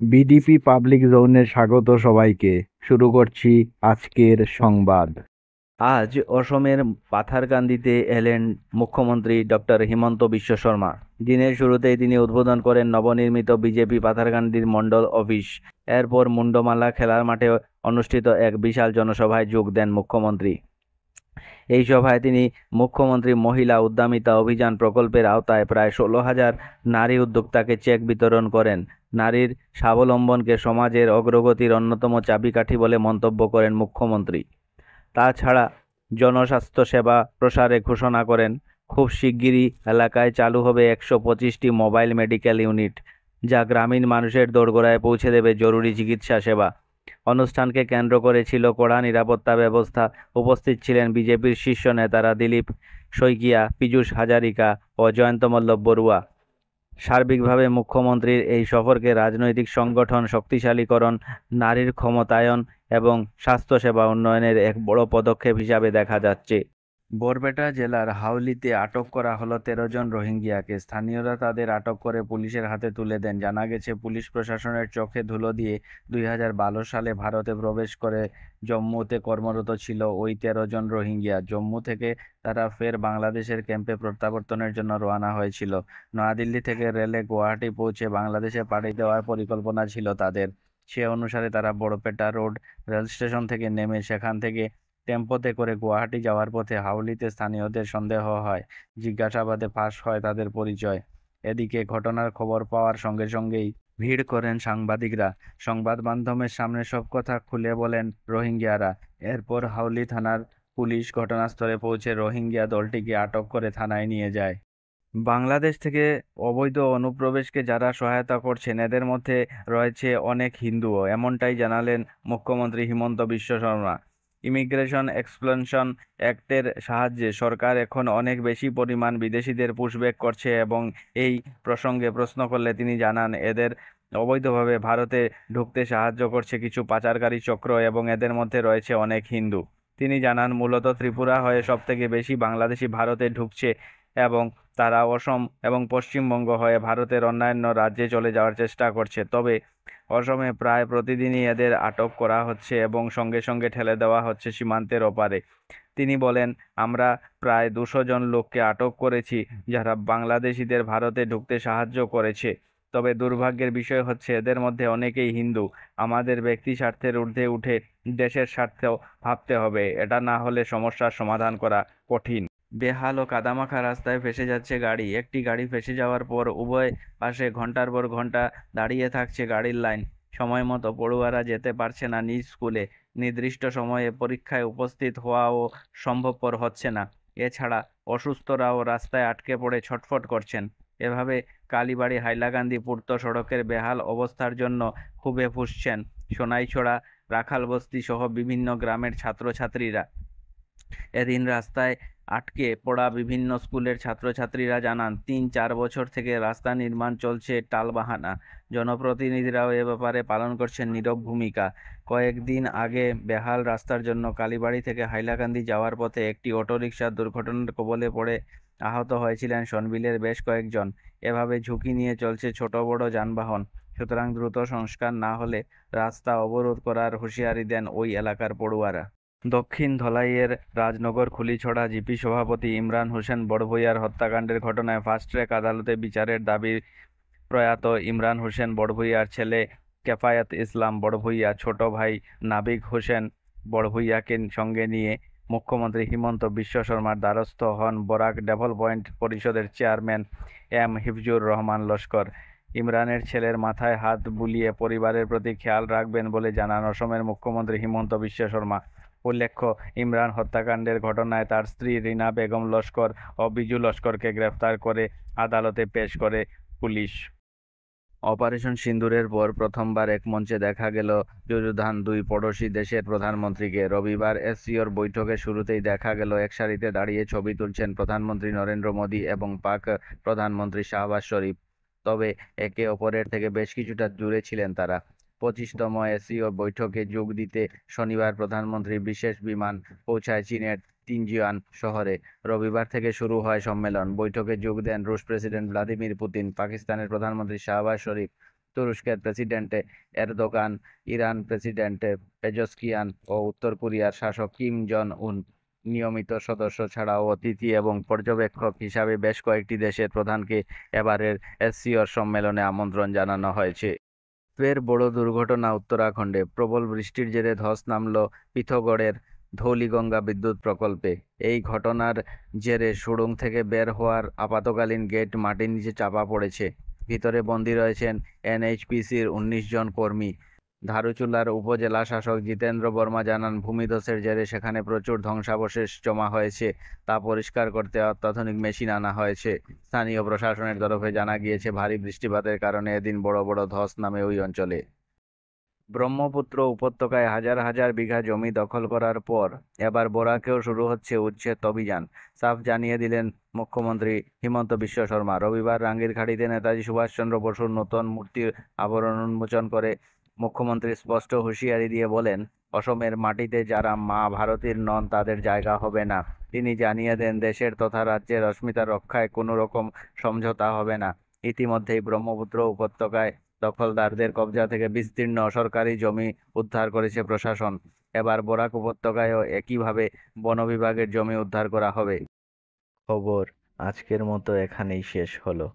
BDP public জোনে স্বাগত সবাইকে। শুরু করছি আজকের সংবাদ। আজ অসমের পাথারকান্দিতে এলেন মুখ্যমন্ত্রী ডক্টর হিমন্ত বিশ্ব শর্মা। দিনের শুরুতেই তিনি উদ্বোধন করেন নবনির্মিত বিজেপি পাথারকান্দির মণ্ডল অফিস। এরপর মুন্ডমালা খেলার মাঠে অনুষ্ঠিত এক বিশাল জনসভায় যোগ দেন মুখ্যমন্ত্রী। এই সভায় তিনি মুখ্যমন্ত্রী মহিলা উদ্যমিতা অভিযান প্রকল্পের আওতায় প্রায় 16,000 নারী উদ্যোক্তাকে চেক বিতরণ করেন। নারীর স্বাবলম্বনকে সমাজের অগ্রগতির অন্যতম চাবিকাঠি বলে মন্তব্য করেন মুখ্যমন্ত্রী। তাছাড়া জনস্বাস্থ্য সেবা প্রসারে ঘোষণা করেন, খুব শিগগিরই এলাকায় চালু হবে 125টি মোবাইল মেডিকেল ইউনিট, যা গ্রামীণ মানুষের দোরগোড়ায় পৌঁছে দেবে জরুরি চিকিৎসা সেবা। অনুষ্ঠানকে কেন্দ্র করে ছিল কড়া নিরাপত্তা ব্যবস্থা। উপস্থিত ছিলেন বিজেপির শীর্ষ নেতারা দিলীপ শইকিয়া, পীযূষ হাজারিকা ও জয়ন্ত মল্ল বড়ুয়া। সার্বিকভাবে মুখ্যমন্ত্রীর এই সফরকে রাজনৈতিক সংগঠন শক্তিশালীকরণ, নারীর ক্ষমতায়ন এবং স্বাস্থ্যসেবা উন্নয়নের এক বড় পদক্ষেপ হিসাবে দেখা যাচ্ছে। বরপেটা জেলার হাউলিতে আটক করা হলো 13 জন রোহিঙ্গিয়াকে। স্থানীয়রা তাদের আটক করে পুলিশের হাতে তুলে দেন। জানা গেছে, পুলিশ প্রশাসনের চোখে ধুলো দিয়ে 2012 সালে ভারতে প্রবেশ করে জম্মুতে কর্মরত ছিল ওই 13 জন রোহিঙ্গিয়া। জম্মু থেকে তারা ফের বাংলাদেশের ক্যাম্পে প্রত্যাবর্তনের জন্য রওনা হয়েছিল। নয়াদিল্লি থেকে রেলে গুয়াহাটি পৌঁছে বাংলাদেশে পাড়ি দেওয়ার পরিকল্পনা ছিল তাদের। সে অনুসারে তারা বড়পেটা রোড রেল স্টেশন থেকে নেমে সেখান থেকে টেম্পোতে করে গুয়াহাটি যাওয়ার পথে হাউলিতে স্থানীয়দের সন্দেহ হয়। জিজ্ঞাসাবাদে ফাঁস হয় তাদের পরিচয়। এদিকে ঘটনার খবর পাওয়ার সঙ্গে সঙ্গেই ভিড় করেন সাংবাদিকরা। সংবাদ মাধ্যমের সামনে সব কথা খুলে বলেন রোহিঙ্গিয়ারা। এরপর হাউলি থানার পুলিশ ঘটনাস্থলে পৌঁছে রোহিঙ্গিয়া দলটিকে আটক করে থানায় নিয়ে যায়। বাংলাদেশ থেকে অবৈধ অনুপ্রবেশকে যারা সহায়তা করছেন, এদের মধ্যে রয়েছে অনেক হিন্দুও, এমনটাই জানালেন মুখ্যমন্ত্রী হিমন্ত বিশ্ব শর্মা। ইমিগ্রেশন এক্সপ্যানশন অ্যাক্টের সাহায্যে সরকার এখন অনেক বেশি পরিমাণ বিদেশিদের পুশব্যাক করছে এবং এই প্রসঙ্গে প্রশ্ন করলে তিনি জানান, এদের অবৈধভাবে ভারতে ঢুকতে সাহায্য করছে কিছু পাচারকারী চক্র এবং এদের মধ্যে রয়েছে অনেক হিন্দু। তিনি জানান, মূলত ত্রিপুরা হয়ে সবথেকে বেশি বাংলাদেশি ভারতে ঢুকছে এবং তারা অসম এবং পশ্চিমবঙ্গ হয়ে ভারতের অন্যান্য রাজ্যে চলে যাওয়ার চেষ্টা করছে। তবে অসমে প্রায় প্রতিদিনই এদের আটক করা হচ্ছে এবং সঙ্গে সঙ্গে ঠেলে দেওয়া হচ্ছে সীমান্তের ওপারে। তিনি বলেন, আমরা প্রায় 200 জন লোককে আটক করেছি যারা বাংলাদেশিদের ভারতে ঢুকতে সাহায্য করেছে। তবে দুর্ভাগ্যের বিষয় হচ্ছে এদের মধ্যে অনেকেই হিন্দু। আমাদের ব্যক্তি স্বার্থের ঊর্ধ্বে উঠে দেশের স্বার্থেও ভাবতে হবে, এটা না হলে সমস্যার সমাধান করা কঠিন। বেহাল ও কাদামাখা রাস্তায় ফেসে যাচ্ছে গাড়ি। একটি গাড়ি ফেসে যাওয়ার পর উভয় পাশে ঘন্টার পর ঘন্টা দাঁড়িয়ে থাকছে গাড়ির লাইন। সময় মতো পড়ুয়ারা যেতে পারছে না নিজ স্কুলে। নির্দিষ্ট সময়ে পরীক্ষায় উপস্থিত হওয়াও সম্ভবপর হচ্ছে না। এছাড়া অসুস্থরাও রাস্তায় আটকে পড়ে ছটফট করছেন। এভাবে কালীবাড়ি হাইলাকান্দি পূর্ত সড়কের বেহাল অবস্থার জন্য ক্ষোভে ফুঁসছেন সোনাইছড়া, রাখালবস্তি সহ বিভিন্ন গ্রামের ছাত্রছাত্রীরা। এদিন রাস্তায় আটকে পড়া বিভিন্ন স্কুলের ছাত্রছাত্রীরা জানান, 3-4 বছর থেকে রাস্তা নির্মাণ চলছে টালবাহানা। জনপ্রতিনিধিরাও এ ব্যাপারে পালন করছেন নীরব ভূমিকা। কয়েকদিন আগে বেহাল রাস্তার জন্য কালীবাড়ি থেকে হাইলাকান্দি যাওয়ার পথে একটি অটোরিকশা দুর্ঘটনার কবলে পড়ে আহত হয়েছিলেন সনবিলের বেশ কয়েকজন। এভাবে ঝুঁকি নিয়ে চলছে ছোট বড় যানবাহন। সুতরাং দ্রুত সংস্কার না হলে রাস্তা অবরোধ করার হুঁশিয়ারি দেন ওই এলাকার পড়ুয়ারা। দক্ষিণ ধলাইয়ের রাজনগর খুলিছড়া জিপি সভাপতি ইমরান হোসেন বড়ভূঁইয়ার হত্যাকাণ্ডের ঘটনায় ফাস্ট ট্র্যাক আদালতে বিচারের দাবি। প্রয়াত ইমরান হোসেন বড়ভূঁইয়ার ছেলে কেফায়েত ইসলাম বড়ভূঁইয়া ছোট ভাই নাবিক হোসেন বড়ভূঁইয়াকে সঙ্গে নিয়ে মুখ্যমন্ত্রী হিমন্ত বিশ্ব শর্মার দ্বারস্থ হন বরাক ডেভেলপমেন্ট পরিষদের চেয়ারম্যান হিফজুর রহমান লস্কর। ইমরানের ছেলের মাথায় হাত বুলিয়ে পরিবারের প্রতি খেয়াল রাখবেন বলে জানান অসমের মুখ্যমন্ত্রী হিমন্ত বিশ্ব শর্মা। উল্লেখ্য, ইমরান হত্যাকাণ্ডের ঘটনায় তার স্ত্রী রীনা বেগম লস্কর ও বিজু লস্করকে গ্রেফতার করে আদালতে পেশ করে পুলিশ। অপারেশন সিন্দুরের পর প্রথমবার এক মঞ্চে দেখা গেল যুযুধান দুই পড়শি দেশের প্রধানমন্ত্রীকে। রবিবার এসসিওর বৈঠকের শুরুতেই দেখা গেল এক সারিতে দাঁড়িয়ে ছবি তুলছেন প্রধানমন্ত্রী নরেন্দ্র মোদী এবং পাক প্রধানমন্ত্রী শাহবাজ শরীফ। তবে একে অপরের থেকে বেশ কিছুটা দূরে ছিলেন তারা। 25তম এসসিও বৈঠকে যোগ দিতে শনিবার প্রধানমন্ত্রীর বিশেষ বিমান পৌঁছায় চীনের তিনজিয়ান শহরে। রবিবার থেকে শুরু হয় সম্মেলন। বৈঠকে যোগ দেন রুশ প্রেসিডেন্ট ভ্লাদিমির পুতিন, পাকিস্তানের প্রধানমন্ত্রী শাহবাজ শরীফ, তুরস্কের president Erdogan, Iran president Pezeshkian ও উত্তর কোরিয়ার শাসক কিম জন উন নিয়মিত সদস্য ছাড়াও অতিথি এবং পর্যবেক্ষক হিসাবে বেশ কয়েকটি দেশের প্রধানকে এবারের এসসিওর সম্মেলনে আমন্ত্রণ জানানো হয়েছে। ফের বড় দুর্ঘটনা উত্তরাখণ্ডে। প্রবল বৃষ্টির জেরে ধস নামল পিথোরগড়ের ধৌলিগঙ্গা বিদ্যুৎ প্রকল্পে। এই ঘটনার জেরে সুড়ঙ্গ থেকে বের হওয়ার আপাতকালীন গেট মাটির নিচে চাপা পড়েছে। ভিতরে বন্দী রয়েছেন এনএইচপিসির ১৯ জন কর্মী। ধারুচুলার উপজেলা শাসক জিতেন্দ্র বর্মা জানান, ভূমিধসের জেরে সেখানে প্রচুর ধ্বংসাবশেষ জমা হয়েছে, তা পরিষ্কার করতে অত্যাধুনিক মেশিন আনা হয়েছে। স্থানীয় প্রশাসনের তরফে জানা গিয়েছে, ভারী বৃষ্টিপাতের কারণে এদিন বড় বড় ধস নামে ওই অঞ্চলে। ব্রহ্মপুত্র উপত্যকায় হাজার হাজার বিঘা জমি দখল করার পর এবার বরাকেও শুরু হচ্ছে উচ্ছেদ অভিযান, সাফ জানিয়ে দিলেন মুখ্যমন্ত্রী হিমন্ত বিশ্ব শর্মা। রবিবার রাঙ্গিরখাড়িতে নেতাজি সুভাষচন্দ্র বসুর নতুন মূর্তির আবরণ উন্মোচন করে মুখ্যমন্ত্রী স্পষ্ট হুঁশিয়ারি দিয়ে বলেন, অসমের মাটিতে যারা মা ভারতীর নন তাদের জায়গা হবে না। তিনি জানিয়ে দেন, দেশের তথা রাজ্যের অস্মিতা রক্ষায় কোনো রকম সমঝোতা হবে না। ইতিমধ্যেই ব্রহ্মপুত্র উপত্যকায় দখলদারদের কবজা থেকে বিস্তীর্ণ সরকারি জমি উদ্ধার করেছে প্রশাসন। এবার বরাক উপত্যকায়ও একইভাবে বন বিভাগের জমি উদ্ধার করা হবে। খবর আজকের মতো এখানেই শেষ হলো।